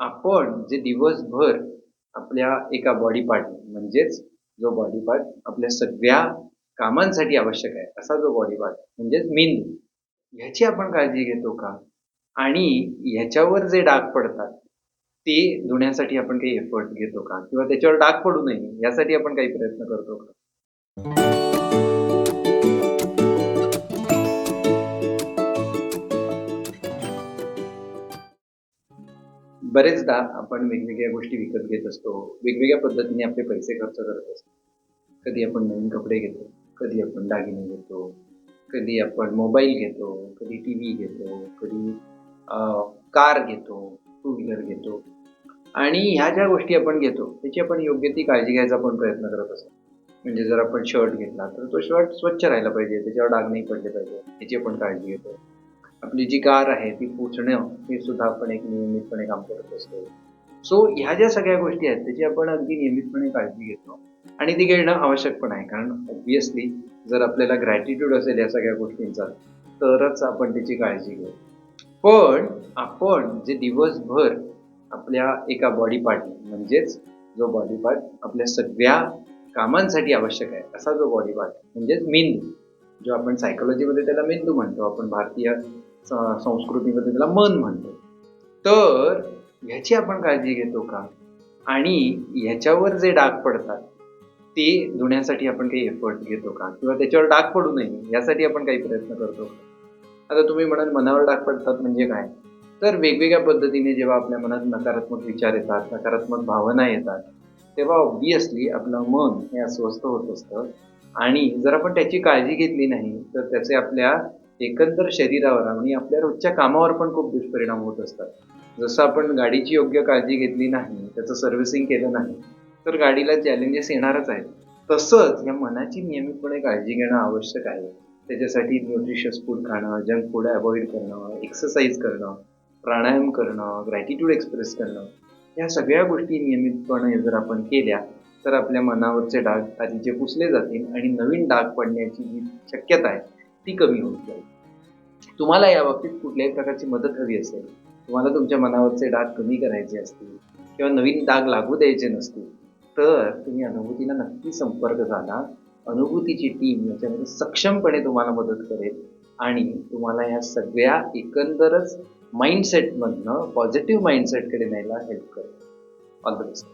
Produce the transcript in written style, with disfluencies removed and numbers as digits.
आपण जे दिवसभर आपल्या एका बॉडी पार्ट म्हणजेच जो बॉडी पार्ट आपल्या सगळ्या कामांसाठी आवश्यक आहे असा जो बॉडी पार्ट म्हणजेच मेंदू ह्याची आपण काळजी घेतो का? आणि ह्याच्यावर जे डाग पडतात ते धुण्यासाठी आपण काही एफर्ट घेतो का? किंवा त्याच्यावर डाग पडू नये यासाठी आपण काही प्रयत्न करतो का? बरेचदा आपण वेगवेगळ्या गोष्टी विकत घेत असतो. वेगवेगळ्या पद्धतीने आपले पैसे खर्च करत असतो. कधी आपण नवीन कपडे घेतो, कधी आपण दागिने घेतो, कधी आपण मोबाईल घेतो, कधी टीव्ही घेतो, कधी अ, कार घेतो, टू व्हीलर घेतो आणि ह्या ज्या गोष्टी आपण घेतो, त्याची आपण योग्य ती काळजी घ्यायचा आपण प्रयत्न करत असतो. म्हणजे जर आपण शर्ट घेतला, तर तो शर्ट स्वच्छ राहायला पाहिजे, त्याच्यावर डाग नाही पडले पाहिजे, याची आपण काळजी घेतो. आपली जी कार आहे ती पुसणं हे सुद्धा आपण एक नियमितपणे काम करत असतो. सो ह्या ज्या सगळ्या गोष्टी आहेत त्याची आपण अगदी नियमितपणे काळजी घेतो आणि ती घेणं आवश्यक पण आहे. कारण ऑब्व्हियसली जर आपल्याला ग्रॅटिट्यूड असेल या सगळ्या गोष्टींचा, तरच आपण त्याची काळजी घेऊ. पण आपण जे दिवसभर आपल्या एका बॉडी पार्ट म्हणजेच जो बॉडी पार्ट आपल्या सगळ्या कामांसाठी आवश्यक आहे असा जो बॉडी पार्ट म्हणजेच मेंदू, जो आपण सायकोलॉजीमध्ये त्याला मेंदू म्हणतो, आपण भारतीय संस्कृतीमध्ये त्याला मन म्हणतो. तर ह्याची आपण काळजी घेतो का? आणि ह्याच्यावर जे डाग पडतात ते धुण्यासाठी आपण काही एफर्ट घेतो का? किंवा त्याच्यावर डाग पडू नये यासाठी आपण काही प्रयत्न करतो का? आता तुम्ही म्हणाल मनावर डाग पडतात म्हणजे काय? तर वेगवेगळ्या पद्धतीने जेव्हा आपल्या मनात नकारात्मक विचार येतात, नकारात्मक भावना येतात, तेव्हा ऑब्व्हियसली आपलं मन हे अस्वस्थ होत असतं आणि जर आपण त्याची काळजी घेतली नाही, तर त्याचे आपल्या एकंदर शरीरावर आणि आपल्या रोजच्या कामावर पण खूप दुष्परिणाम होत असतात. जसं आपण गाडीची योग्य काळजी घेतली नाही, त्याचं सर्व्हिसिंग केलं नाही, तर गाडीला चॅलेंजेस येणारच आहेत. तसंच या मनाची नियमितपणे काळजी घेणं आवश्यक आहे. त्याच्यासाठी न्यूट्रिशियस फूड खाणं, जंक फूड अव्हॉइड करणं, एक्सरसाइज करणं, प्राणायाम करणं, ग्रॅटिट्यूड एक्सप्रेस करणं, या सगळ्या गोष्टी नियमितपणे जर आपण केल्या, तर आपल्या मनावरचे डाग आधीचे पुसले जातील आणि नवीन डाग पडण्याची जी शक्यता आहे, ती कमी होत जाईल. तुम्हाला याबाबतीत कुठल्याही प्रकारची मदत हवी असेल, तुम्हाला तुमच्या मनावरचे डाग कमी करायचे असतील किंवा नवीन डाग लागू द्यायचे नसतील, तर तुम्ही अनुभूतीला नक्की संपर्क साधा. अनुभूतीची टीम याच्यामध्ये सक्षमपणे तुम्हाला मदत करेल आणि तुम्हाला या सगळ्या एकंदरच माइंडसेटमधनं पॉझिटिव्ह माइंडसेटकडे न्यायला हेल्प करेल. All the best.